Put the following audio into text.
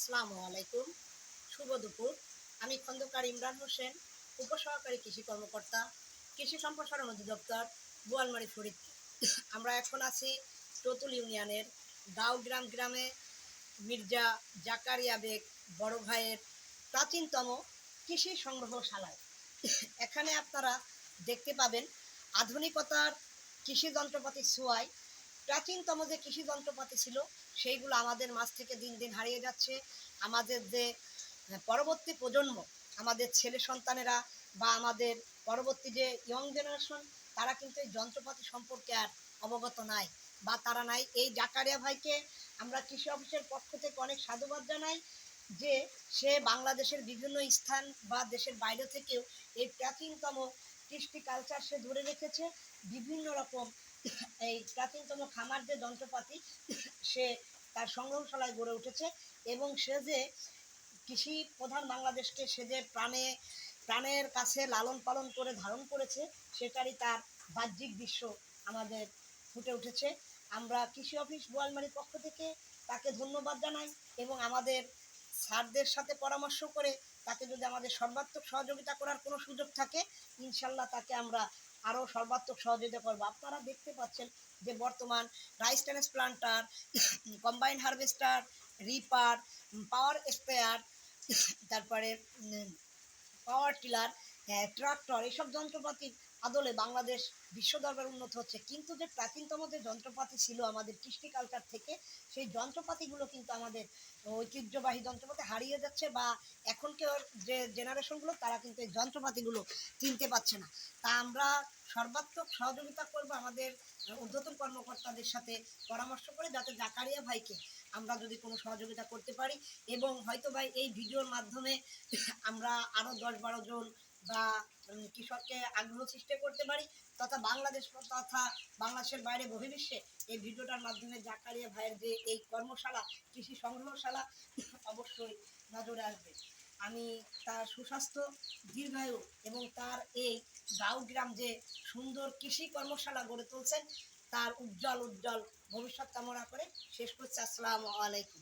আসসালামু আলাইকুম, শুভ দুপুর। আমি খন্দকার ইমরান হোসেন, উপসহকারী কৃষি কর্মকর্তা, কৃষি সম্প্রসারণ অধিদপ্তর, বোয়ালমারী ফরিদপুর। আমরা এখন আছি চতুল ইউনিয়নের দাউগ্রাম গ্রামে মির্জা জাকারিয়া বেগ বড় ভাইয়ের প্রাচীনতম কৃষি সংগ্রহশালায়। এখানে আপনারা দেখতে পাবেন আধুনিকতার কৃষি যন্ত্রপাতির ছোঁয়ায় প্রাচীনতম যে কৃষি যন্ত্রপাতি ছিল সেইগুলো আমাদের মাঝ থেকে দিন দিন হারিয়ে যাচ্ছে। আমাদের যে পরবর্তী প্রজন্ম, আমাদের ছেলে সন্তানেরা বা আমাদের পরবর্তী যে ইয়ং জেনারেশন, তারা কিন্তু এই যন্ত্রপাতি সম্পর্কে আর অবগত নাই বা তারা নাই। এই জাকারিয়া ভাইকে আমরা কৃষি অফিসের পক্ষ থেকে অনেক সাধুবাদ জানাই যে সে বাংলাদেশের বিভিন্ন স্থান বা দেশের বাইরে থেকেও এই প্রাচীনতম কৃষ্টি কালচার সে ধরে রেখেছে। বিভিন্ন রকম এই প্রাচীনতম খামার যে যন্ত্রপাতি সে তার সংগ্রহশালায় গড়ে উঠেছে এবং সে যে কৃষি প্রধান বাংলাদেশকে সে যে প্রাণের কাছে লালন পালন করে ধারণ করেছে, সেটারই তার বাহ্যিক দৃশ্য আমাদের ফুটে উঠেছে। আমরা কৃষি অফিস বোয়ালমারির পক্ষ থেকে তাকে ধন্যবাদ জানাই এবং আমাদের স্যারদের সাথে পরামর্শ করে তাকে যদি আমাদের সর্বাত্মক সহযোগিতা করার কোনো সুযোগ থাকে, ইনশাল্লাহ তাকে আমরা আরও সর্বাত্মক সহযোগিতা করবো। আপনারা দেখতে পাচ্ছেন যে বর্তমান rice transplanter, combine harvester, reaper, পাওয়ার স্প্রেয়ার, তারপরে পাওয়ার টিলার, ট্রাক্টর, এসব যন্ত্রপাতির আদলে বাংলাদেশ বিশ্ব দরবারে উন্নত হচ্ছে। কিন্তু যে প্রাচীনতম যে যন্ত্রপাতি ছিল আমাদের কৃষ্টি কালচার থেকে, সেই যন্ত্রপাতিগুলো কিন্তু আমাদের ঐতিহ্যবাহী যন্ত্রপাতি হারিয়ে যাচ্ছে বা এখনকার যে জেনারেশনগুলো তারা কিন্তু এই যন্ত্রপাতিগুলো চিনতে পারছে না। তা আমরা সর্বাত্মক সহযোগিতা করব আমাদের ঊর্ধ্বতন কর্মকর্তাদের সাথে পরামর্শ করে, যাতে জাকারিয়া ভাইকে আমরা যদি কোনো সহযোগিতা করতে পারি এবং হয়তো ভাই এই ভিডিওর মাধ্যমে আমরা আরও 10-12 জন বা কৃষককে আগ্রহ সৃষ্টি করতে পারি তথা বাংলাদেশ তথা বাংলাদেশের বাইরে বহির্বিশ্বে এই ভিডিওটার মাধ্যমে জাকারিয়া ভাইয়ের যে এই কর্মশালা, কৃষি সংগ্রহশালা অবশ্যই নজরে আসবে। আমি তার সুস্বাস্থ্য, দীর্ঘায়ু এবং তার এই গাঁওগ্রাম যে সুন্দর কৃষি কর্মশালা গড়ে তুলছেন তার উজ্জ্বল ভবিষ্যৎ কামনা করে শেষ করছি। আসসালামু আলাইকুম।